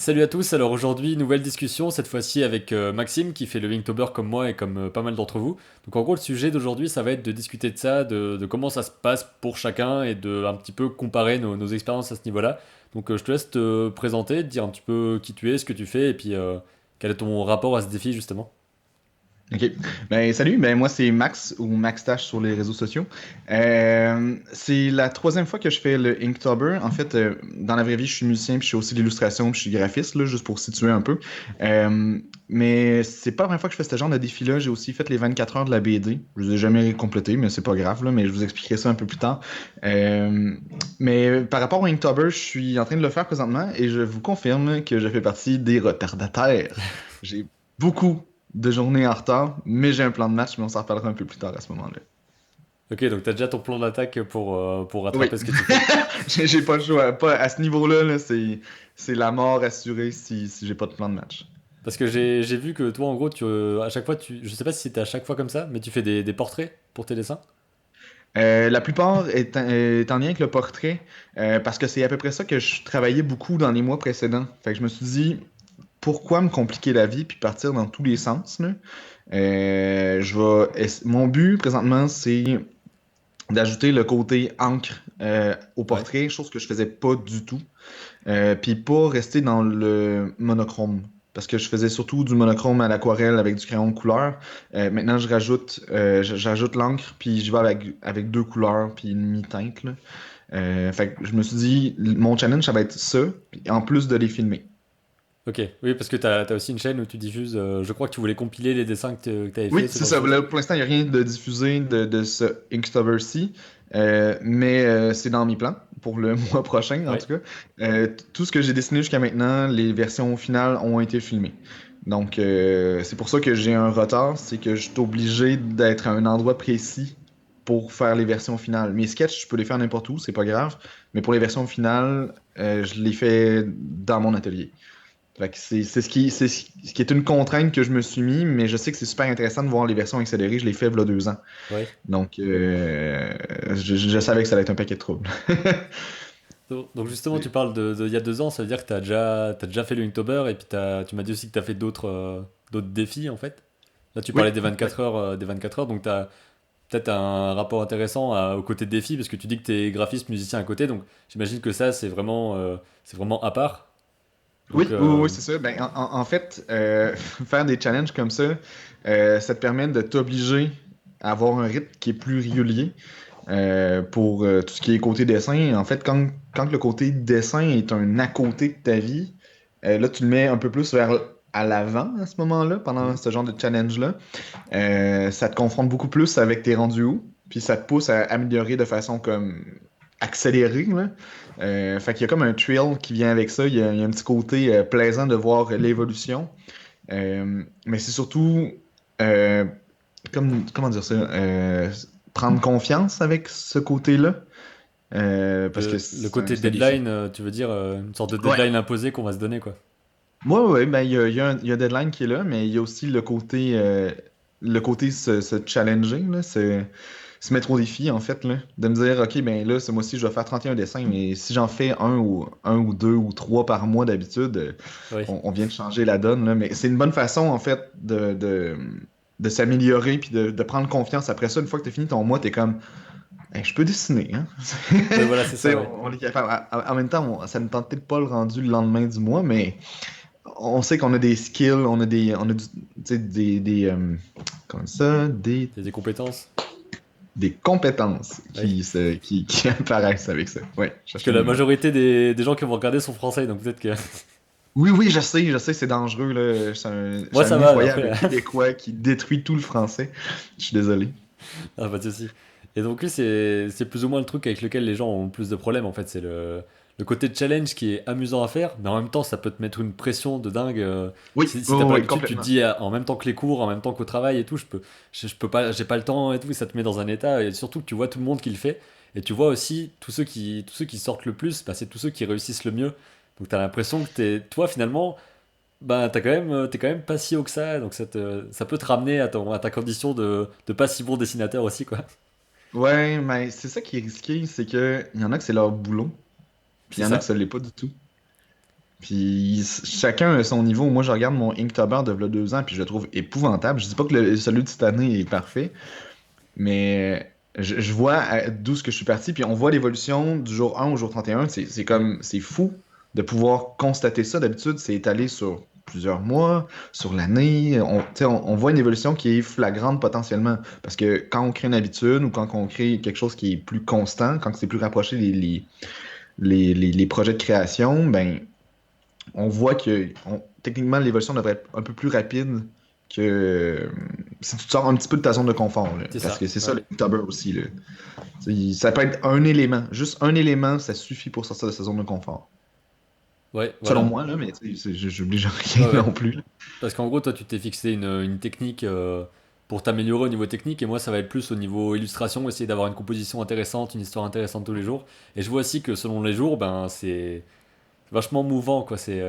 Salut à tous, alors aujourd'hui nouvelle discussion, cette fois-ci avec Maxime qui fait le Inktober comme moi et comme pas mal d'entre vous. Donc en gros le sujet d'aujourd'hui ça va être de discuter de ça, de comment ça se passe pour chacun et de un petit peu comparer nos expériences à ce niveau-là. Donc je te laisse te présenter, te dire un petit peu qui tu es, ce que tu fais et puis quel est ton rapport à ce défi justement. Ok. Ben, salut, ben, moi c'est Max ou Maxtash sur les réseaux sociaux. C'est la troisième fois que je fais le Inktober. En fait, dans la vraie vie, je suis musicien, puis je fais aussi de l'illustration, puis je suis graphiste, là, juste pour situer un peu. Mais c'est pas la première fois que je fais ce genre de défi-là. J'ai aussi fait les 24 heures de la BD. Je les ai jamais complétés, mais c'est pas grave, là, mais je vous expliquerai ça un peu plus tard. Euh, mais par rapport au Inktober, je suis en train de le faire présentement et je vous confirme que je fais partie des retardataires. J'ai beaucoup de journée en retard, mais j'ai un plan de match, mais on s'en reparlera un peu plus tard à ce moment-là. Ok, donc t'as déjà ton plan d'attaque pour Oui, rattraper ce que tu fais. j'ai pas le choix. Pas, à ce niveau-là, là, c'est la mort assurée si j'ai pas de plan de match. Parce que j'ai vu que toi en gros à chaque fois je sais pas si c'était à chaque fois comme ça, mais tu fais des portraits pour tes dessins. La plupart est en lien avec le portrait, parce que c'est à peu près ça que je travaillais beaucoup dans les mois précédents. Fait que je me suis dit, pourquoi me compliquer la vie puis partir dans tous les sens, là? Mon but présentement, c'est d'ajouter le côté encre au Ouais. portrait, chose que je faisais pas du tout. Puis pas rester dans le monochrome. Parce que je faisais surtout du monochrome à l'aquarelle avec du crayon de couleur. Maintenant, j'ajoute l'encre, puis je vais avec deux couleurs, puis une mi-teinte, là. Fait que je me suis dit, mon challenge, ça va être ça, puis en plus de les filmer. Ok, oui, parce que t'as aussi une chaîne où tu diffuses, je crois que tu voulais compiler les dessins que t'avais Oui, fait, ce c'est genre de ça. choses. Là, pour l'instant, il n'y a rien de diffusé de ce Inktober-ci, mais c'est dans mes plans pour le mois prochain, en Ouais. tout cas. Tout ce que j'ai dessiné jusqu'à maintenant, les versions finales ont été filmées. Donc, c'est pour ça que j'ai un retard, c'est que je suis obligé d'être à un endroit précis pour faire les versions finales. Mes sketchs, je peux les faire n'importe où, c'est pas grave, mais pour les versions finales, je les fais dans mon atelier. Fait que c'est ce qui est une contrainte que je me suis mis, mais je sais que c'est super intéressant de voir les versions accélérées. Je l'ai fait il y a 2 ans. Ouais. Donc, je savais que ça allait être un paquet de troubles. Donc justement, tu parles il y a 2 ans, ça veut dire que t'as déjà fait le Inktober et puis tu m'as dit aussi que t'as fait d'autres défis en fait. Là, tu Oui, parlais des oui. 24 heures, des 24 heures, donc t'as peut-être un rapport intéressant au côté défi parce que tu dis que t'es graphiste, musicien à côté, donc j'imagine que ça, c'est vraiment à part. Donc, Oui, oui, oui, c'est ça. Ben, en fait, faire des challenges comme ça te permet de t'obliger à avoir un rythme qui est plus régulier pour tout ce qui est côté dessin. En fait, quand le côté dessin est un à côté de ta vie, là, tu le mets un peu plus vers à l'avant à ce moment-là, pendant mhm. ce genre de challenge-là. Ça te confronte beaucoup plus avec tes rendus où, puis ça te pousse à améliorer de façon comme accélérée, là. Fait qu'il y a comme un thrill qui vient avec ça. Il y a un petit côté plaisant de voir l'évolution. Mais c'est surtout, euh, comment dire ça, prendre confiance avec ce côté-là. Parce que Le c'est un, côté c'est un défi. deadline, tu veux dire une sorte de Ouais. deadline imposé qu'on va se donner quoi. Ouais, ouais, ben il y a un deadline qui est là, mais il y a aussi le côté se challenger, là, se mettre au défi, en fait, là, de me dire, OK, ben là, ce mois-ci, je vais faire 31 dessins, mais si j'en fais un ou deux ou trois par mois d'habitude, Oui. on vient de changer la donne, là, mais c'est une bonne façon, en fait, de s'améliorer puis de prendre confiance. Après ça, une fois que t'as fini ton mois, t'es comme, hey, je peux dessiner, hein? Oui, voilà, c'est Tu ça, sais, ouais. on est capable. En même temps, ça ne tente peut-être pas le rendu le lendemain du mois, mais on sait qu'on a des skills, tu sais, comment ça, C'est des compétences. des compétences Oui. qui apparaissent avec ça. Ouais, Parce que chercher la le mot. majorité des gens qui vont regarder sont français, donc peut-être que. Oui, oui, je sais, c'est dangereux, là. Je Moi, suis un ça va, mais effroyable après. Québécois qui détruit tout le français. Je suis désolé. Ah, pas de souci. Et donc, lui, c'est plus ou moins le truc avec lequel les gens ont le plus de problèmes, en fait. C'est le côté challenge qui est amusant à faire, mais en même temps, ça peut te mettre une pression de dingue. Oui, Si oui, t'as pas oui, l'habitude, tu te complètement. dis en même temps que les cours, en même temps qu'au travail et tout, je peux pas, j'ai pas le temps et tout, et ça te met dans un état. Et surtout que tu vois tout le monde qui le fait, et tu vois aussi tous ceux qui sortent le plus, bah, c'est tous ceux qui réussissent le mieux. Donc, t'as l'impression que toi, finalement, bah, t'es quand même pas si haut que ça, donc ça peut te ramener à ta condition de pas si bon dessinateur aussi, quoi. Ouais, mais c'est ça qui est risqué, c'est que il y en a que c'est leur boulot, puis il C'est y en a que ça. ça l'est pas du tout. Puis chacun a son niveau. Moi, je regarde mon Inktober de v'là 2 ans, puis je le trouve épouvantable. Je dis pas que celui de cette année est parfait, mais je vois d'où ce que je suis parti, puis on voit l'évolution du jour 1 au jour 31. C'est comme, c'est fou de pouvoir constater ça. D'habitude, c'est étalé sur plusieurs mois, sur l'année. On voit une évolution qui est flagrante potentiellement. Parce que quand on crée une habitude ou quand on crée quelque chose qui est plus constant, quand c'est plus rapproché les projets de création, ben on voit que techniquement l'évolution devrait être un peu plus rapide que si tu te sors un petit peu de ta zone de confort. Là. C'est Parce que ça. c'est ça Ouais. le Inktober aussi. Là. Ça peut être un élément. Juste un élément, ça suffit pour sortir de sa zone de confort. Ouais, Selon voilà. moi, là, mais j'oblige Ouais, rien ouais. non plus. Parce qu'en gros, toi, tu t'es fixé une technique pour t'améliorer au niveau technique, et moi, ça va être plus au niveau illustration, essayer d'avoir une composition intéressante, une histoire intéressante tous les jours. Et je vois aussi que selon les jours, ben, c'est vachement mouvant, quoi. Des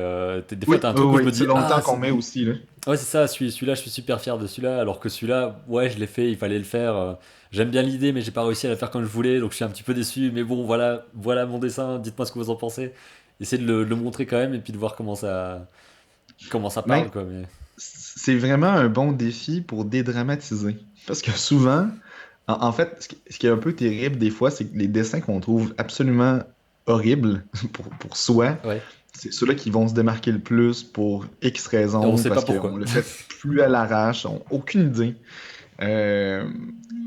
fois, Oui, t'as un oui, truc où je oui, me dis, selon le ah, temps qu'on met aussi. Là. ouais, c'est ça, celui-là, je suis super fier de celui-là, alors que celui-là, ouais, je l'ai fait, il fallait le faire. J'aime bien l'idée, mais j'ai pas réussi à la faire comme je voulais, donc je suis un petit peu déçu. Mais bon, voilà mon dessin, dites-moi ce que vous en pensez. Essayez de le montrer quand même, et puis de voir comment ça Ben, parle, quoi. Mais... c'est vraiment un bon défi pour dédramatiser. Parce que souvent, en fait, ce qui est un peu terrible des fois, c'est que les dessins qu'on trouve absolument horribles pour soi, Ouais. c'est ceux-là qui vont se démarquer le plus pour X Et on raisons, sait pas parce qu'on pourquoi. le fait plus à l'arrache, on n'a aucune idée. Euh,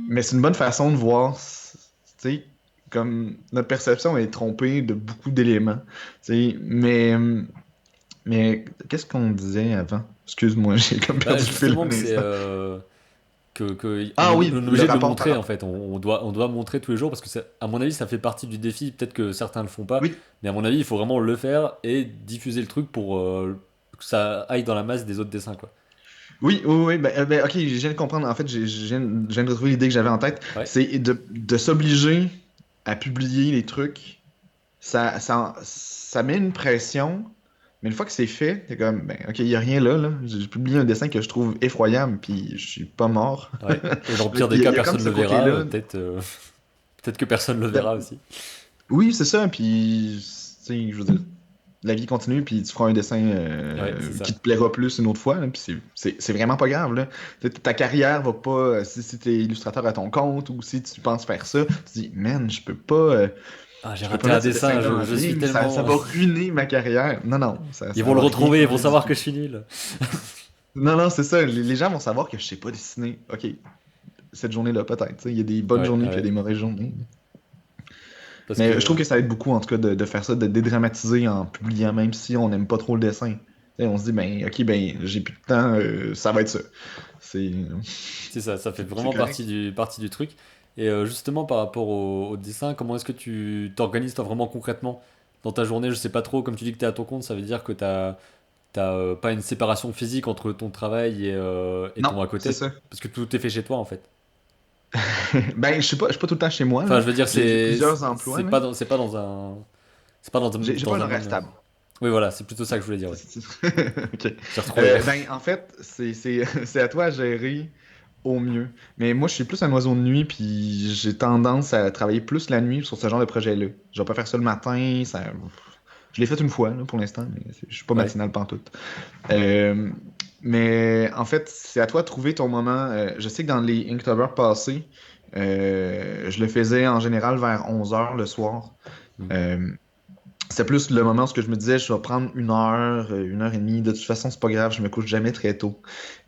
mais c'est une bonne façon de voir, tu sais, comme notre perception est trompée de beaucoup d'éléments. Tu sais, mais qu'est-ce qu'on disait avant? Excuse-moi, j'ai comme Bah, perdu le fil justement un que instant. on Ah oui, on est le obligé de le rapport par montrer en rapport. fait. On doit montrer tous les jours parce que à mon avis ça fait partie du défi. Peut-être que certains le font pas, Oui, mais à mon avis il faut vraiment le faire et diffuser le truc pour que ça aille dans la masse des autres dessins quoi. oui, oui, oui. Ben, ok, je viens de comprendre. En fait, je viens de retrouver l'idée que j'avais en tête. Ouais. C'est de s'obliger à publier les trucs. Ça met une pression, mais une fois que c'est fait, t'es comme, ben, ok, il n'y a rien là, là. J'ai publié un dessin que je trouve effroyable, puis je suis pas mort. Ouais. Et dans le Il pire des y, a cas il y a comme personne ce le verra. côté-là. Peut-être que personne le verra aussi. Oui, c'est ça, puis, tu sais, je veux dire, la vie continue, puis tu feras un dessin Ouais, c'est qui ça. te plaira plus une autre fois, là, puis c'est vraiment pas grave, là. Ta carrière va pas, si t'es illustrateur à ton compte, ou si tu penses faire ça, tu te dis, man, Ah j'ai je peux pas raté un mettre ce dessin. dessin-là en Je suis ligne, ça tellement. va ruiner ma carrière. Non, non, Ils ça vont le va rien retrouver. Ils vont ruiner du savoir tout. que je suis nul. Non, non, c'est ça, les gens vont savoir que je sais pas dessiner. Ok, cette journée-là, peut-être, tu sais, il y a des bonnes Ouais, journées, puis il y a ouais. des mauvaises journées. Parce Mais je trouve que que ça aide beaucoup, en tout cas, de faire ça, de dédramatiser en publiant, même si on n'aime pas trop le dessin. Tu sais, on se dit, ben, ok, ben, j'ai plus de temps, ça va être ça. C'est c'est ça. Ça fait c'est vraiment correct. partie du truc. Et justement par rapport au dessin, comment est-ce que tu t'organises toi vraiment concrètement dans ta journée? Je sais pas trop. Comme tu dis que tu es à ton compte, ça veut dire que t'as pas une séparation physique entre ton travail et Non, ton à c'est côté, ça. parce que tout est fait chez toi en fait. Ben, je suis pas tout le temps chez moi, Enfin, là. je veux dire, J'ai plusieurs emplois, là. c'est pas dans J'ai pas dans un un horaire même. stable. Oui, voilà, c'est plutôt ça que je voulais dire. Ouais. Ok. J'ai retrouvé. Ben, en fait, c'est à toi à gérer au mieux. Mais moi, je suis plus un oiseau de nuit, puis j'ai tendance à travailler plus la nuit sur ce genre de projet-là. Je vais pas faire ça le matin, je l'ai fait une fois, là, pour l'instant, mais je suis pas Ouais. matinal pantoute. Euh, mais en fait, c'est à toi de trouver ton moment. Je sais que dans les Inktober passés, je le faisais en général vers 11 h le soir. Hmm. Euh, c'est plus le moment où je me disais, je vais prendre 1 heure, 1 heure et demie. De toute façon, c'est pas grave, je me couche jamais très tôt.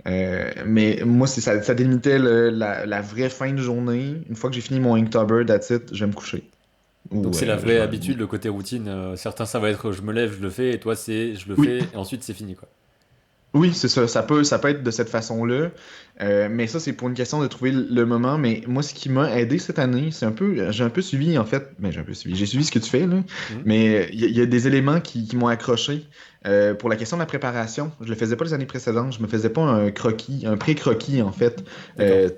Mais moi, ça délimitait la vraie fin de journée. Une fois que j'ai fini mon Inktober, that's it, je vais me coucher. Donc Ou c'est la je vraie vais. habitude, le côté routine. Certains, ça va être je me lève, je le fais, et toi, c'est je le Oui, fais, et ensuite c'est fini, quoi. oui, c'est ça. Ça peut être de cette façon-là. Mais ça, c'est pour une question de trouver le moment. Mais moi, ce qui m'a aidé cette année, c'est un peu. J'ai un peu suivi, en fait. Mais j'ai un peu suivi. J'ai suivi ce que tu fais, là. Hmm. Mais il y a des éléments qui m'ont accroché. Pour la question de la préparation, je le faisais pas les années précédentes. Je me faisais pas un croquis, un pré-croquis, en fait. D'accord. Euh,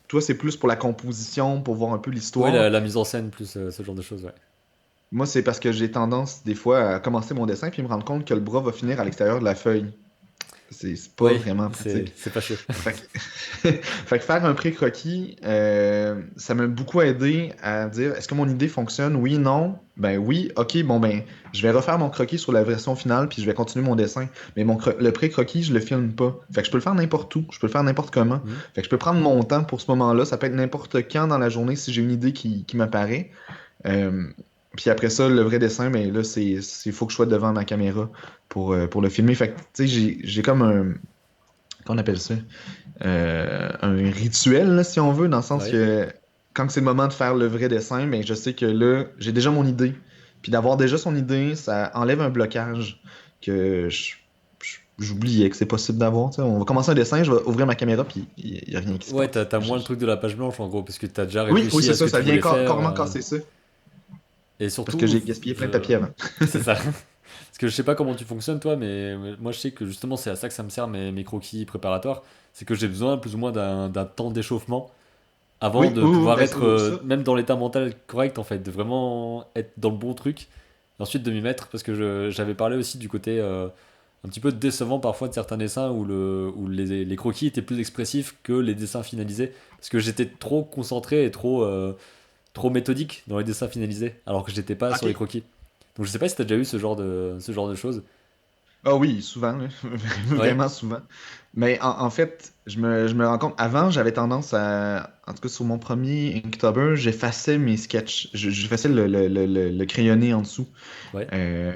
Toi, c'est plus pour la composition, pour voir un peu Oui, l'histoire. la mise en scène, plus ce genre de choses, ouais. Moi, c'est parce que j'ai tendance, des fois, à commencer mon dessin puis me rendre compte que le bras va finir à l'extérieur de la feuille. C'est pas Oui, vraiment c'est pratique. c'est fâcheux. Fait que, fait que faire un pré-croquis, ça m'a beaucoup aidé à dire est-ce que mon idée fonctionne? Oui, non. Ben oui, ok, bon ben, je vais refaire mon croquis sur la version finale, puis je vais continuer mon dessin. Mais le pré-croquis, je le filme pas. Fait que je peux le faire n'importe où, je peux le faire n'importe comment. Hmm. Fait que je peux prendre mon temps pour ce moment-là. Ça peut être n'importe quand dans la journée si j'ai une idée qui m'apparaît. Euh, Puis après ça, le vrai dessin, mais là, faut que je sois devant ma caméra pour le filmer. Fait que, tu sais, j'ai comme un, qu'on appelle ça, un rituel, là, si on veut, dans le sens Ouais. que quand c'est le moment de faire le vrai dessin, mais je sais que là, j'ai déjà mon idée. Puis d'avoir déjà son idée, ça enlève un blocage que j'oubliais que c'est possible d'avoir. Tu sais. On va commencer un dessin, je vais ouvrir ma caméra, puis il n'y a rien qui se Ouais, passe. t'as moins le truc de la page blanche en gros, parce que t'as déjà Oui, oui, réfléchi c'est à ce ça, que ça tu vient voulais faire. carrément casser ça, Et parce que surtout, j'ai gaspillé plein de je... papier avant. c'est ça. Parce que je sais pas comment tu fonctionnes toi, mais moi je sais que justement c'est à ça que ça me sert mes croquis préparatoires. C'est que j'ai besoin plus ou moins d'un temps d'échauffement avant Oui, de oui, oui, pouvoir ben être même dans l'état mental correct en fait, de vraiment être dans le bon truc. Et ensuite de m'y mettre, parce que j'avais parlé aussi du côté un petit peu décevant parfois de certains dessins où les croquis étaient plus expressifs que les dessins finalisés. Parce que j'étais trop concentré et trop méthodique dans les dessins finalisés, alors que j'étais pas sur les ok. croquis. Donc je sais pas si t'as déjà eu ce genre de choses. Ah oui, souvent, là. Ouais, Vraiment souvent. Mais en fait, je me rends compte, avant, j'avais tendance à, en tout cas sur mon premier Inktober, j'effaçais mes sketchs. J'effaçais le crayonné en dessous. ouais, Euh,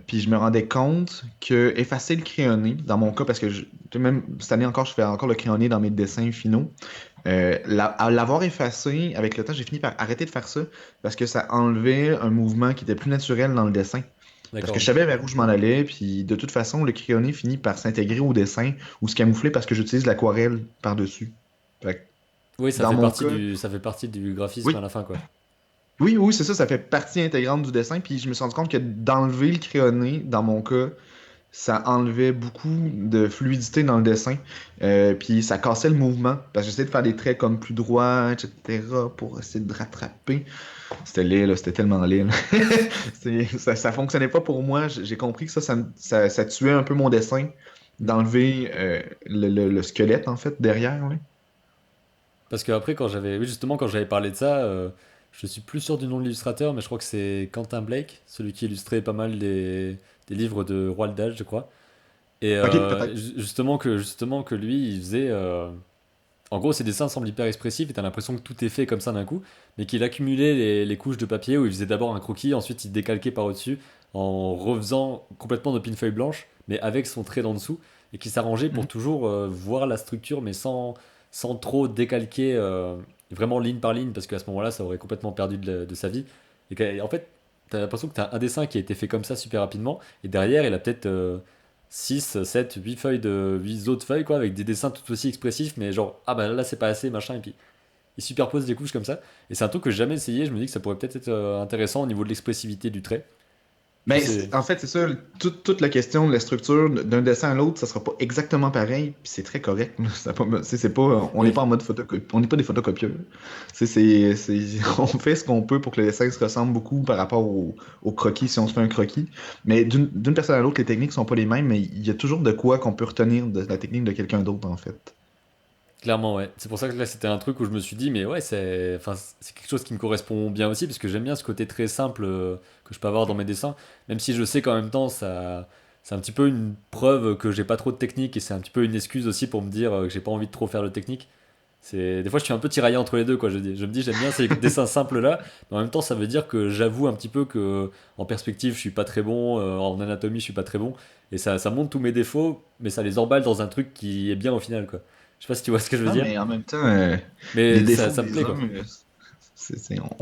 Puis je me rendais compte que effacer le crayonné, dans mon cas, parce que tu sais, même cette année encore, je fais encore le crayonné dans mes dessins finaux. À l'avoir effacé, avec le temps, j'ai fini par arrêter de faire ça parce que ça enlevait un mouvement qui était plus naturel dans le dessin. Parce que je d'accord. savais vers où je m'en allais, puis de toute façon, le crayonné finit par s'intégrer au dessin ou se camoufler parce que j'utilise l'aquarelle par-dessus. Fait que Oui, dans mon cas, ça fait partie du graphisme à oui, la fin, quoi. oui, oui, c'est ça, ça fait partie intégrante du dessin, puis je me suis rendu compte que d'enlever le crayonné, dans mon cas, ça enlevait beaucoup de fluidité dans le dessin, puis ça cassait le mouvement, parce que j'essayais de faire des traits comme plus droits, etc., pour essayer de rattraper. C'était laid, là, c'était tellement laid, là. Ça fonctionnait pas pour moi. J'ai compris que ça tuait un peu mon dessin, Hmm. d'enlever le squelette, en fait, derrière. Là. Parce que après, oui, justement, quand j'avais parlé de ça, je suis plus sûr du nom de l'illustrateur, mais je crois que c'est Quentin Blake, celui qui illustrait pas mal des livres de Roald Dahl, je crois. Et Ok, peut-être. justement que lui, il faisait. En gros, ses dessins semblent hyper expressifs et t'as l'impression que tout est fait comme ça d'un coup, mais qu'il accumulait les couches de papier où il faisait d'abord un croquis, ensuite il décalquait par-dessus en refaisant complètement de pile feuille blanche, mais avec son trait d'en dessous, et qui s'arrangeait pour Mhm. toujours voir la structure, mais sans trop décalquer vraiment ligne par ligne, parce qu'à ce moment-là, ça aurait complètement perdu de sa vie. En fait, t'as l'impression que t'as un dessin qui a été fait comme ça super rapidement, et derrière, il a peut-être 6, 7, 8 feuilles 8 autres feuilles quoi avec des dessins tout aussi expressifs mais genre ah bah là c'est pas assez machin et puis il superpose des couches comme ça et c'est un truc que j'ai jamais essayé je me dis que ça pourrait peut-être être intéressant au niveau de l'expressivité du trait je Ben, sais en fait, c'est ça, toute la question de la structure d'un dessin à l'autre, ça sera pas exactement pareil, puis c'est très correct. Là. C'est pas, on n'est pas oui en mode photocopie, on n'est pas des photocopieurs. On fait ce qu'on peut pour que le dessin se ressemble beaucoup par rapport au croquis, si on se fait un croquis. Mais d'une personne à l'autre, les techniques sont pas les mêmes, mais il y a toujours de quoi qu'on peut retenir de la technique de quelqu'un d'autre, en fait. clairement ouais c'est pour ça que là c'était un truc où je me suis dit mais ouais c'est quelque chose qui me correspond bien aussi parce que j'aime bien ce côté très simple que je peux avoir dans mes dessins même si je sais qu'en même temps ça c'est un petit peu une preuve que j'ai pas trop de technique et c'est un petit peu une excuse aussi pour me dire que j'ai pas envie de trop faire de technique. Des fois, je suis un peu tiraillé entre les deux, quoi. Je me dis, j'aime bien ces dessins simples là, mais en même temps, ça veut dire que j'avoue un petit peu que en perspective, je suis pas très bon, en anatomie, je suis pas très bon, et ça montre tous mes défauts, mais ça les emballe dans un truc qui est bien au final, quoi. Je sais pas si tu vois ce que je veux Non, dire, mais en même temps, les mais ça, défauts ça me des plaît, uns, quoi.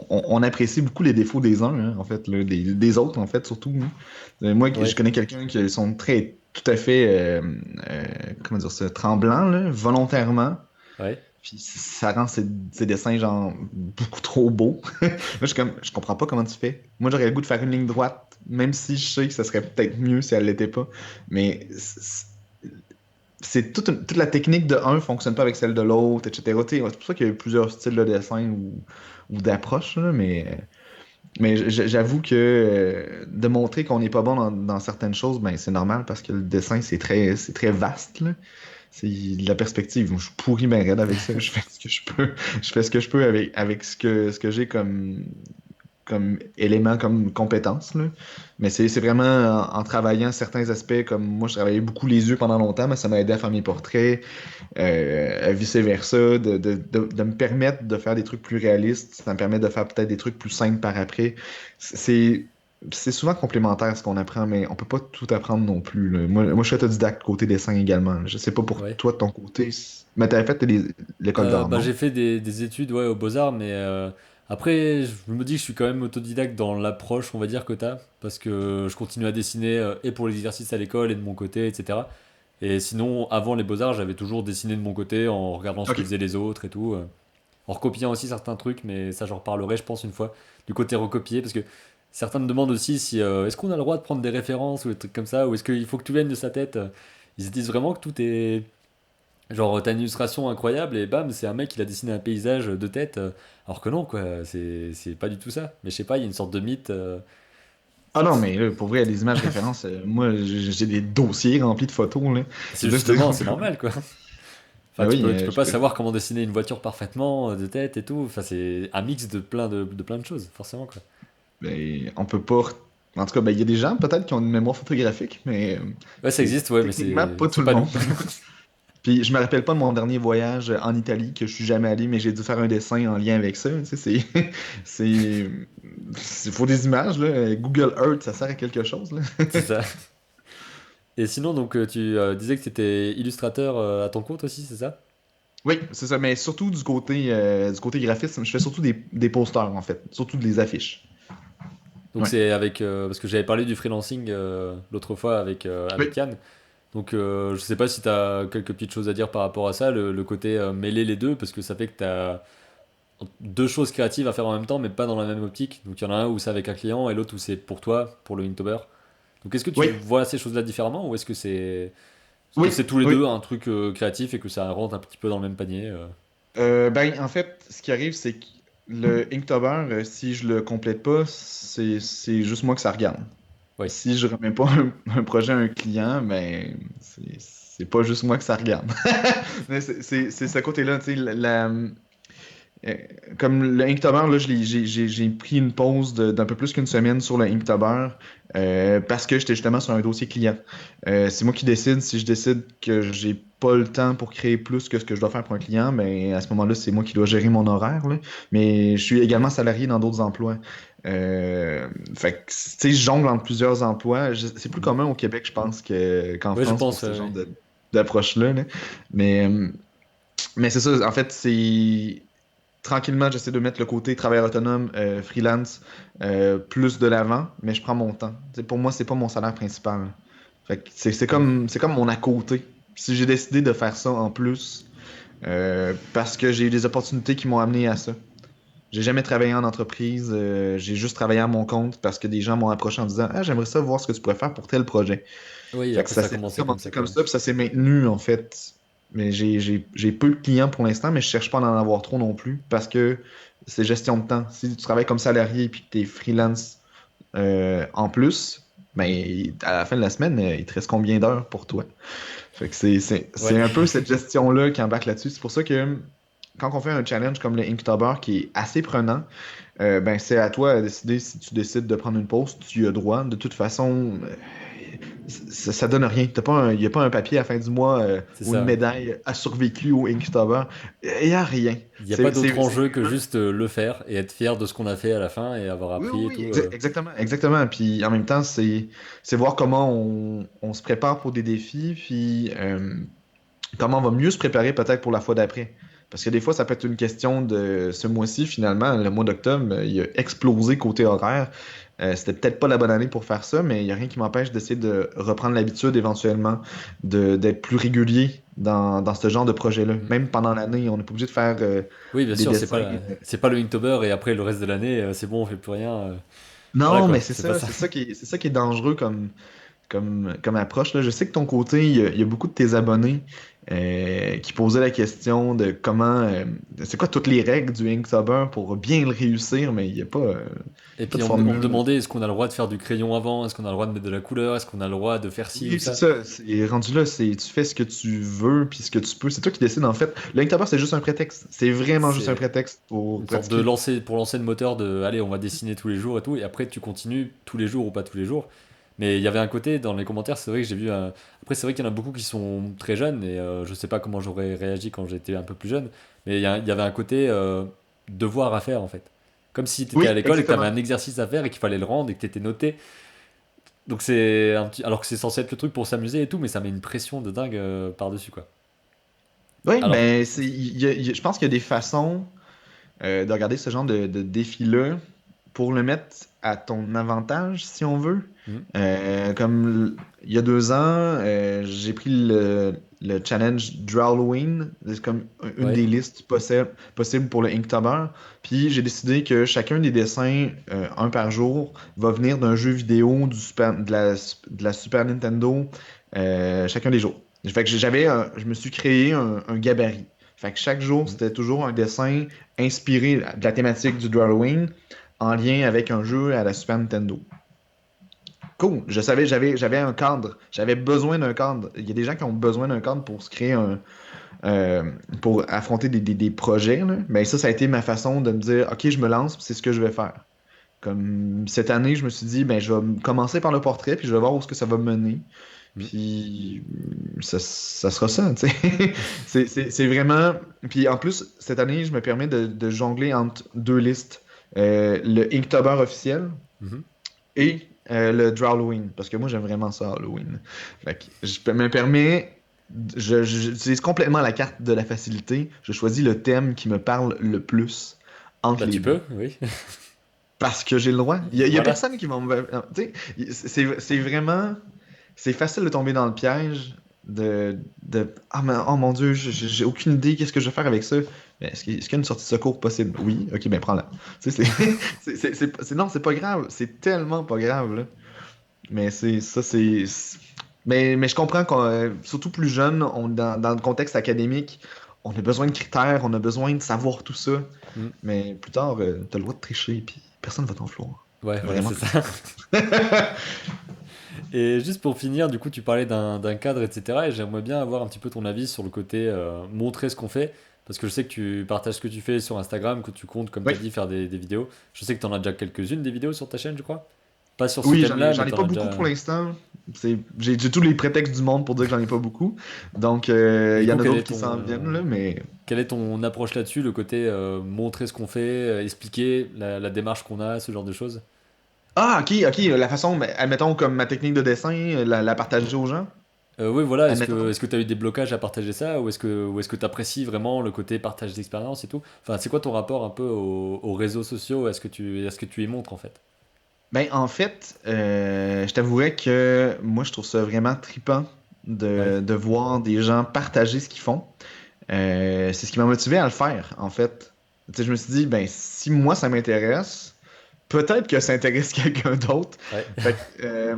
on apprécie beaucoup les défauts des uns, hein, en fait, là, des autres, en fait, surtout. Hein. Moi, je Ouais, connais quelqu'un qui sont tout à fait, euh, comment dire ça, tremblants, là, volontairement. ouais. Puis ça rend ses dessins, genre, beaucoup trop beaux. Moi, je suis comme, je comprends pas comment tu fais. Moi, j'aurais le goût de faire une ligne droite, même si je sais que ça serait peut-être mieux si elle l'était pas. Mais c'est toute la technique de un fonctionne pas avec celle de l'autre, etc. Tu sais, c'est pour ça qu'il y a plusieurs styles de dessin ou d'approche, là, mais Mais j'avoue que de montrer qu'on n'est pas bon dans certaines choses, ben c'est normal parce que le dessin, c'est très vaste, là. C'est de la perspective. Moi, je suis pourri ben raide avec ça. Je fais ce que je peux. Je fais ce que je peux avec ce que j'ai comme élément, comme compétence, là. Mais c'est vraiment en travaillant certains aspects, comme moi, je travaillais beaucoup les yeux pendant longtemps, mais ça m'a aidé à faire mes portraits, vice-versa, de me permettre de faire des trucs plus réalistes. Ça me permet de faire peut-être des trucs plus simples par après. C'est c'est souvent complémentaire ce qu'on apprend, mais on peut pas tout apprendre non plus, là. Moi, je suis autodidacte côté dessin également. Je sais pas pour Ouais. toi de ton côté, mais t'avais fait l'école d'art, Bah, non? j'ai fait des études ouais, aux Beaux-Arts, mais après, je me dis que je suis quand même autodidacte dans l'approche, on va dire, que t'as, parce que je continue à dessiner et pour les exercices à l'école et de mon côté, etc. Et sinon, avant les Beaux-Arts, j'avais toujours dessiné de mon côté en regardant ce que Ok. faisaient les autres et tout, en recopiant aussi certains trucs, mais ça, j'en reparlerai, je pense, une fois, du côté recopié, parce que certains me demandent aussi si est-ce qu'on a le droit de prendre des références ou des trucs comme ça, ou est-ce qu'il faut que tout vienne de sa tête. Ils se disent vraiment que tout est genre, t'as une illustration incroyable et bam, c'est un mec qui a dessiné un paysage de tête. Alors que non, quoi, c'est pas du tout ça. Mais je sais pas, il y a une sorte de mythe. Ah non, mais là, pour vrai, les images références, moi, j'ai des dossiers remplis de photos, là. C'est C'est juste que- justement, c'est normal, quoi. Enfin, Ben oui, tu peux pas savoir comment dessiner une voiture parfaitement de tête et tout. Enfin, c'est un mix de plein de choses, forcément, quoi. ben, on peut pas. En tout cas, ben, il y a des gens peut-être qui ont une mémoire photographique, mais Ouais, ça c'est existe, ouais, mais techniquement pas tout c'est le pas nous. monde. Puis je me rappelle pas de mon dernier voyage en Italie que je suis jamais allé, mais j'ai dû faire un dessin en lien avec ça. Tu sais, c'est, faut des images là. Google Earth, ça sert à quelque chose là. C'est ça. Et sinon, donc, tu disais que tu étais illustrateur à ton compte aussi, c'est ça? Oui, c'est ça, mais surtout du côté graphisme, je fais surtout des posters en fait, surtout des affiches. Donc, Ouais. c'est avec. Parce que j'avais parlé du freelancing l'autre fois avec Oui. Yann. Donc, je sais pas si tu as quelques petites choses à dire par rapport à ça, le côté mêler les deux, parce que ça fait que tu as deux choses créatives à faire en même temps, mais pas dans la même optique. Donc, il y en a un où c'est avec un client et l'autre où c'est pour toi, pour le Inktober. Donc, est-ce que tu Oui, vois ces choses-là différemment ou est-ce que oui, c'est tous les oui. deux un truc créatif et que ça rentre un petit peu dans le même panier Ben, en fait, ce qui arrive, c'est que le Inktober, si je le complète pas, c'est juste moi que ça regarde. Oui, Si je remets pas un projet à un client, ben, c'est pas juste moi que ça regarde. Mais c'est ce côté-là, tu sais, euh, comme le Inktober, là, j'ai pris une pause d'un peu plus qu'une semaine sur le Inktober parce que j'étais justement sur un dossier client. C'est moi qui décide. Si je décide que j'ai pas le temps pour créer plus que ce que je dois faire pour un client, ben à ce moment-là, c'est moi qui dois gérer mon horaire, là. Mais je suis également salarié dans d'autres emplois. Fait que, tu sais, je jongle entre plusieurs emplois. C'est plus commun au Québec, je pense, qu'en ouais, je France pour pense. ce genre d'approche-là, là. Mais, euh, mais c'est ça, en fait, c'est tranquillement, j'essaie de mettre le côté travailleur autonome, freelance, plus de l'avant, mais je prends mon temps. Pour moi, c'est pas mon salaire principal. Fait que c'est comme mon à côté. Si j'ai décidé de faire ça en plus, parce que j'ai eu des opportunités qui m'ont amené à ça. J'ai jamais travaillé en entreprise, j'ai juste travaillé à mon compte parce que des gens m'ont approché en disant: Ah, j'aimerais ça voir ce que tu pourrais faire pour tel projet. Oui, Fait que après ça ça a s'est commencé comme commencé ça, comme quoi. ça, puis ça s'est maintenu en fait. Mais j'ai peu de clients pour l'instant, mais je cherche pas à en avoir trop non plus parce que c'est gestion de temps. Si tu travailles comme salarié et que tu es freelance en plus, ben, à la fin de la semaine, il te reste combien d'heures pour toi? Fait que c'est Ouais. un peu cette gestion-là qui embarque là-dessus. C'est pour ça que quand on fait un challenge comme le Inktober qui est assez prenant, ben c'est à toi à décider si tu décides de prendre une pause, tu y as droit. De toute façon, ça donne rien. Il n'y a pas un papier à la fin du mois C'est ou une ça. médaille a survécu au Inktober. Il n'y a rien. Il n'y a pas C'est d'autre c'est- c'est enjeu que vraiment. juste le faire et être fier de ce qu'on a fait à la fin et avoir Oui, oui, appris et oui, tout. exactement, exactement. Puis en même temps, c'est voir comment on se prépare pour des défis, puis comment on va mieux se préparer peut-être pour la fois d'après. Parce que des fois, ça peut être une question de ce mois-ci, finalement, le mois d'octobre, il a explosé côté horaire. C'était peut-être pas la bonne année pour faire ça, mais il n'y a rien qui m'empêche d'essayer de reprendre l'habitude éventuellement, d'être plus régulier dans ce genre de projet-là. Mm. Même pendant l'année, on n'est pas obligé de faire Oui, bien des sûr, dessins. c'est pas le Inktober et après le reste de l'année, c'est bon, on fait plus rien. Voilà Non, mais quoi, c'est c'est pas ça, ça. c'est ça qui est dangereux comme approche, là. Je sais que ton côté, il y a beaucoup de tes abonnés qui posait la question de comment, c'est quoi toutes les règles du Inktober pour bien le réussir, mais il n'y a Et pas puis de on me formule. demandait est-ce qu'on a le droit de faire du crayon avant, est-ce qu'on a le droit de mettre de la couleur, est-ce qu'on a le droit de faire ci ou Oui, c'est ça. ça. C'est rendu là, tu fais ce que tu veux puis ce que tu peux. C'est toi qui décides en fait. Le Inktober, c'est juste un prétexte. C'est vraiment juste un C'est prétexte pour une sorte de pratiquer. lancer, pour lancer le moteur de allez, on va dessiner tous les jours et tout, et après tu continues tous les jours ou pas tous les jours. Mais il y avait un côté dans les commentaires, c'est vrai que j'ai vu un... Après, c'est vrai qu'il y en a beaucoup qui sont très jeunes, et je sais pas comment j'aurais réagi quand j'étais un peu plus jeune, mais il y avait un côté devoir à faire en fait. Comme si tu étais à Oui, l'école et que tu avais exactement. un exercice à faire et qu'il fallait le rendre et que tu étais noté. Donc c'est un petit... Alors que c'est censé être le truc pour s'amuser et tout, mais ça met une pression de dingue par-dessus quoi. Oui, Alors, ben, je pense qu'il y a des façons de regarder ce genre de défi-là pour le mettre à ton avantage, si on veut. hmm, Il y a 2 ans, j'ai pris le challenge Drawloween, c'est comme une ouais, des listes possibles pour le Inktober. Puis j'ai décidé que chacun des dessins, un par jour, va venir d'un jeu vidéo de la Super Nintendo, chacun des jours. Fait que je me suis créé un gabarit. Fait que chaque jour, hmm, c'était toujours un dessin inspiré de la thématique du Drawing en lien avec un jeu à la Super Nintendo. Cool, je savais, j'avais un cadre, j'avais besoin d'un cadre. Il y a des gens qui ont besoin d'un cadre pour se créer euh, pour affronter des projets, là. Mais ça a été ma façon de me dire, OK, je me lance, puis c'est ce que je vais faire. Comme cette année, je me suis dit, ben, je vais commencer par le portrait, puis je vais voir où est-ce que ça va me mener. hmm. Puis ça sera ça, tu sais. C'est vraiment. Puis en plus, cette année, je me permets de jongler entre 2 listes. Le Inktober officiel Mhm. et le Drawloween. Parce que moi, j'aime vraiment ça, Halloween. Fait que me permets. J'utilise complètement la carte de la facilité. Je choisis le thème qui me parle le plus entre Bah les tu deux. peux, oui. Parce que j'ai le droit. Il y a Voilà. personne qui va me. Tu sais, c'est vraiment. C'est facile de tomber dans le piège ah, oh mon Dieu, j'ai aucune idée qu'est-ce que je vais faire avec ça. Mais est-ce qu'il y a une sortie de secours possible? Oui, ok, ben prends-la. Tu sais, non, c'est pas grave. C'est tellement pas grave, là. Mais c'est ça, mais je comprends qu'on, surtout plus jeune, dans le contexte académique, on a besoin de critères, on a besoin de savoir tout ça. Hmm. Mais plus tard, t'as le droit de tricher, puis personne va t'en vouloir. Ouais, voilà, Vraiment c'est personne. ça. Et juste pour finir, du coup, tu parlais d'un cadre, etc. Et j'aimerais bien avoir un petit peu ton avis sur le côté montrer ce qu'on fait. Parce que je sais que tu partages ce que tu fais sur Instagram, que tu comptes, comme tu Oui. as dit, faire des vidéos. Je sais que tu en as déjà quelques-unes des vidéos sur ta chaîne, je crois. Pas sur ce Oui, j'en ai, thème-là, j'en mais ai tu en pas as beaucoup pour déjà. l'instant. J'ai tous les prétextes du monde pour dire que j'en ai pas beaucoup. Donc, Et il du y coup, en a d'autres qui s'en viennent, là, mais... quelle est ton approche là-dessus, le côté montrer ce qu'on fait, expliquer la démarche qu'on a, ce genre de choses? Ah, ok, la façon, mais admettons, comme ma technique de dessin, la partager aux gens. Oui, voilà, Admettons. est-ce que tu as eu des blocages à partager ça ou est-ce que tu apprécies vraiment le côté partage d'expérience et tout? Enfin, c'est quoi ton rapport un peu aux réseaux sociaux? Est-ce que tu y montres en fait? Ben, en fait, je t'avouerais que moi, je trouve ça vraiment trippant Ouais. de voir des gens partager ce qu'ils font. C'est ce qui m'a motivé à le faire, en fait. Tu sais, je me suis dit, ben, si moi, ça m'intéresse, peut-être que ça intéresse quelqu'un d'autre. Ouais.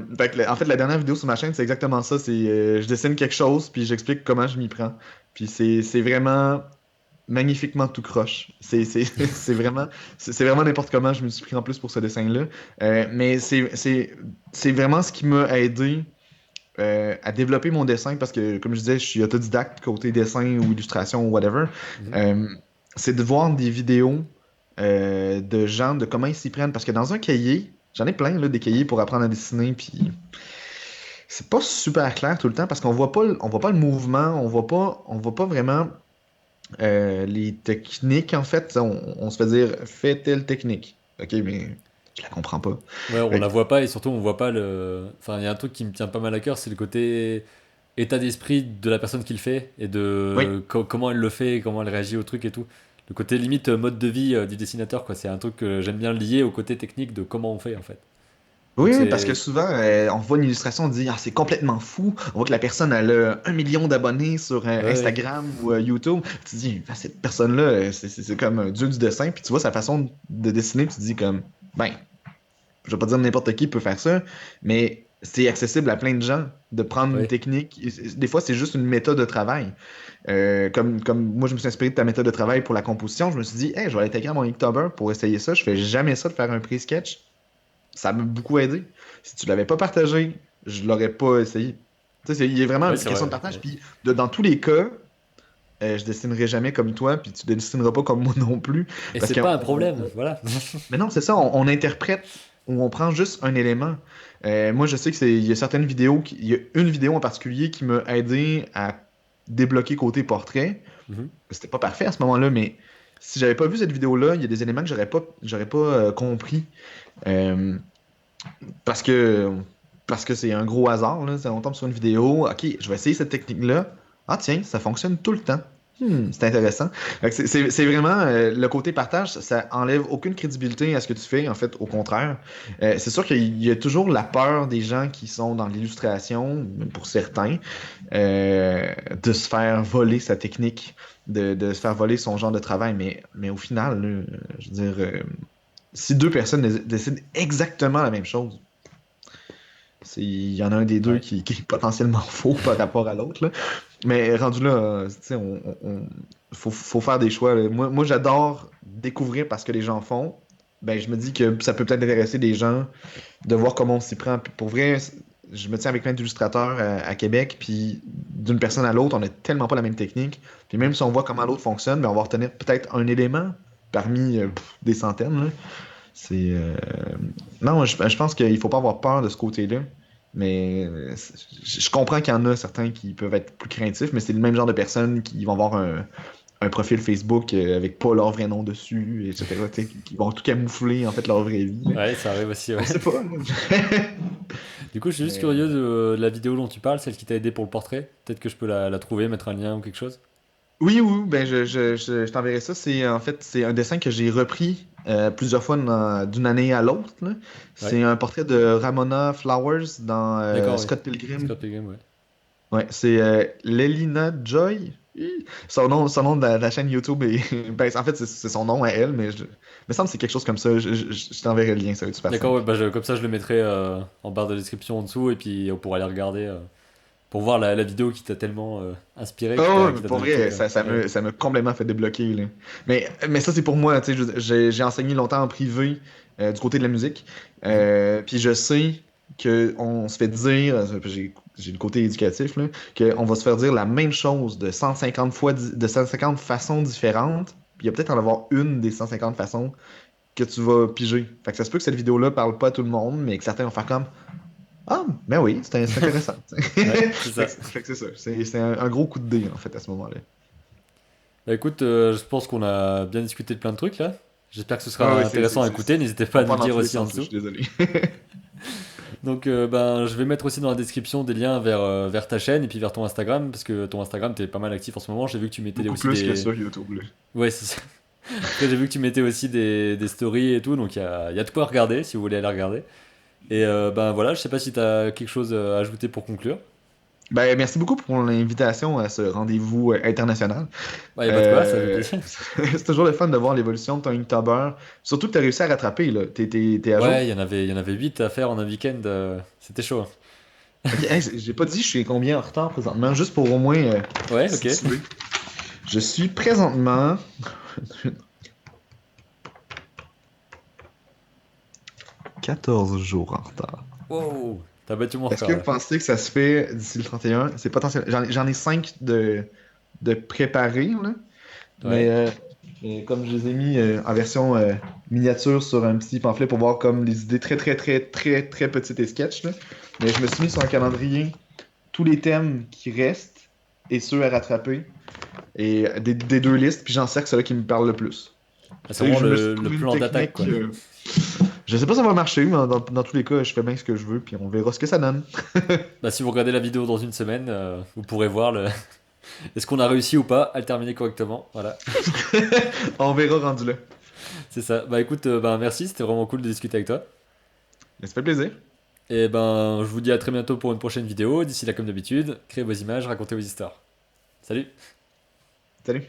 En fait, la dernière vidéo sur ma chaîne, c'est exactement ça. C'est je dessine quelque chose, puis j'explique comment je m'y prends. Puis c'est vraiment magnifiquement tout croche. C'est vraiment n'importe comment je me suis pris en plus pour ce dessin-là. Mais c'est vraiment ce qui m'a aidé à développer mon dessin parce que, comme je disais, je suis autodidacte côté dessin ou illustration ou whatever. Mhm. Euh, c'est de voir des vidéos de gens, de comment ils s'y prennent. Parce que dans un cahier, j'en ai plein là, des cahiers pour apprendre à dessiner, puis c'est pas super clair tout le temps parce on voit pas le mouvement, on voit pas vraiment les techniques en fait. On se fait dire fais telle technique. Ok, mais je la comprends pas. Ouais, on Fait la que- voit pas et surtout on voit pas le. Enfin, il y a un truc qui me tient pas mal à cœur, c'est le côté état d'esprit de la personne qui le fait et oui. de comment elle le fait, comment elle réagit au truc et tout. Le côté limite mode de vie du dessinateur, quoi. C'est un truc que j'aime bien lier au côté technique de comment on fait en fait. Donc Oui, oui, parce que c'est. souvent, on voit une illustration, on dit, ah, c'est complètement fou. On voit que la personne elle a 1 million d'abonnés sur Ouais, Instagram ou YouTube. Tu te dis, ah, cette personne-là, c'est comme un dieu du dessin. Puis tu vois sa façon de dessiner, puis tu te dis comme, ben, je vais pas dire n'importe qui peut faire ça, mais c'est accessible à plein de gens de prendre une Oui. technique. Des fois, c'est juste une méthode de travail. Comme moi, je me suis inspiré de ta méthode de travail pour la composition. Je me suis dit, hey, je vais aller t'écrire mon Inktober pour essayer ça. Je fais jamais ça de faire un pré-sketch. Ça m'a beaucoup aidé. Si tu l'avais pas partagé, je l'aurais pas essayé. Tu sais, il y a vraiment Oui, une c'est question vrai. de partage. Ouais. Puis dans tous les cas, je dessinerai jamais comme toi, puis tu dessineras pas comme moi non plus. Et Parce c'est pas un problème, voilà. mais non, c'est ça, on interprète ou on prend juste un élément. Moi, je sais il y a certaines vidéos, il y a une vidéo en particulier qui m'a aidé à débloquer côté portrait. Mhm. C'était pas parfait à ce moment-là, mais si j'avais pas vu cette vidéo-là, il y a des éléments que j'aurais pas compris. Euh, parce que parce que c'est un gros hasard, là. On tombe sur une vidéo, ok, je vais essayer cette technique-là. Ah tiens, ça fonctionne tout le temps. C'est intéressant. Fait que c'est vraiment le côté partage, ça enlève aucune crédibilité à ce que tu fais, en fait, au contraire. C'est sûr qu'il y a toujours la peur des gens qui sont dans l'illustration, même pour certains, de se faire voler sa technique, de se faire voler son genre de travail. Mais au final, là, je veux dire, si deux personnes décident exactement la même chose, il y en a un des deux Ouais. qui est potentiellement faux par rapport à l'autre, là. Mais rendu là, tu sais, faut faire des choix, là. Moi, j'adore découvrir parce que les gens font. Ben, je me dis que ça peut peut-être intéresser des gens de voir comment on s'y prend. Puis pour vrai, je me tiens avec plein d'illustrateurs à Québec, puis d'une personne à l'autre, on n'a tellement pas la même technique. Puis Mhm. même si on voit comment l'autre fonctionne, ben, on va retenir peut-être un élément parmi des centaines, là. C'est non, je pense qu'il faut pas avoir peur de ce côté-là. Mais je comprends qu'il y en a certains qui peuvent être plus craintifs, mais c'est le même genre de personnes qui vont avoir un profil Facebook avec pas leur vrai nom dessus, etc. Tu sais, qui vont tout camoufler en fait leur vraie vie, là. Ouais, ça arrive aussi, ouais. On sait pas, là. Du coup, je suis juste Mais curieux de la vidéo dont tu parles, celle qui t'a aidé pour le portrait. Peut-être que je peux la trouver, mettre un lien ou quelque chose. oui, oui, ben je t'enverrai ça. C'est en fait c'est un dessin que j'ai repris plusieurs fois d'une année à l'autre, là. Ouais. C'est un portrait de Ramona Flowers dans D'accord, oui. Scott Pilgrim. Scott Pilgrim, ouais. Ouais, c'est Lelina Joy. Son nom de la chaîne YouTube est. Ben, en fait, c'est son nom à elle, mais me semble que c'est quelque chose comme ça. Je t'enverrai le lien, ça va être super D'accord, ouais, simple. bah, comme ça je le mettrai en barre de description en dessous et puis on pourra aller regarder pour voir la vidéo qui t'a tellement inspiré, Oh, qui t'a pour donné le vrai, truc. ça Ouais. me complètement fait débloquer, là. Mais ça, c'est pour moi, tu sais, j'ai enseigné longtemps en privé du côté de la musique. Mhm. Puis je sais qu'on se fait dire, j'ai le côté éducatif, là, qu'on va se faire dire la même chose de 150 fois, de 150 façons différentes. Puis il y a peut-être en avoir une des 150 façons que tu vas piger. Fait que ça se peut que cette vidéo-là parle pas à tout le monde, mais que certains vont faire comme ah, ben oui, c'est intéressant. Ouais, c'est Fait ça. que c'est ça. C'est un gros coup de dé, en fait, à ce moment-là. Bah écoute, je pense qu'on a bien discuté de plein de trucs là. J'espère que ce Ah sera oui, intéressant à écouter. N'hésitez pas à on nous le part dans dire tous les aussi en sens, là, je dessous. suis désolé. Donc ben, je vais mettre aussi dans la description des liens vers ta chaîne et puis vers ton Instagram parce que ton Instagram t'es pas mal actif en ce moment. J'ai vu que tu mettais Beaucoup aussi plus que des. sur YouTube, là. Ouais, c'est ça. Après, j'ai vu que tu mettais aussi des stories et tout, donc il y a de quoi regarder si vous voulez aller regarder. Et ben voilà, je sais pas si t'as quelque chose à ajouter pour conclure. Ben, merci beaucoup pour l'invitation à ce rendez-vous international. Ouais, y a pas de quoi, ça fait plaisir. C'est toujours le fun de voir l'évolution de ton Inktober. Surtout que tu as réussi à rattraper, là. T'es à jour? Ouais, il y en avait 8 à faire en un week-end. C'était chaud, hein. Ok, hey, j'ai pas dit je suis combien en retard présentement, juste pour au moins Ouais, ok. situer. Je suis présentement 14 jours en retard. Wow, t'as battu mon Est-ce que record vous là. pensez que ça se fait d'ici le 31? C'est potentiel. J'en ai 5 de préparés, là. Mais Ouais. comme je les ai mis en version miniature sur un petit pamphlet pour voir comme les idées très très très très très petites et sketch, là. Mais je me suis mis sur un calendrier tous les thèmes qui restent et ceux à rattraper et des deux listes, puis j'en cercle ceux qui me parlent le plus. Ah, c'est Tu sais, vraiment je me suis le trouvé une plan d'attaque technique. quoi. Je sais pas si ça va marcher, mais dans tous les cas, je fais bien ce que je veux, puis on verra ce que ça donne. Bah, si vous regardez la vidéo dans une semaine, vous pourrez voir est-ce qu'on a réussi ou pas à le terminer correctement. Voilà, On verra rendu là. c'est ça. Bah écoute, bah, merci, c'était vraiment cool de discuter avec toi. Mais ça fait plaisir. Et ben, je vous dis à très bientôt pour une prochaine vidéo. D'ici là, comme d'habitude, créez vos images, racontez vos histoires. Salut! Salut.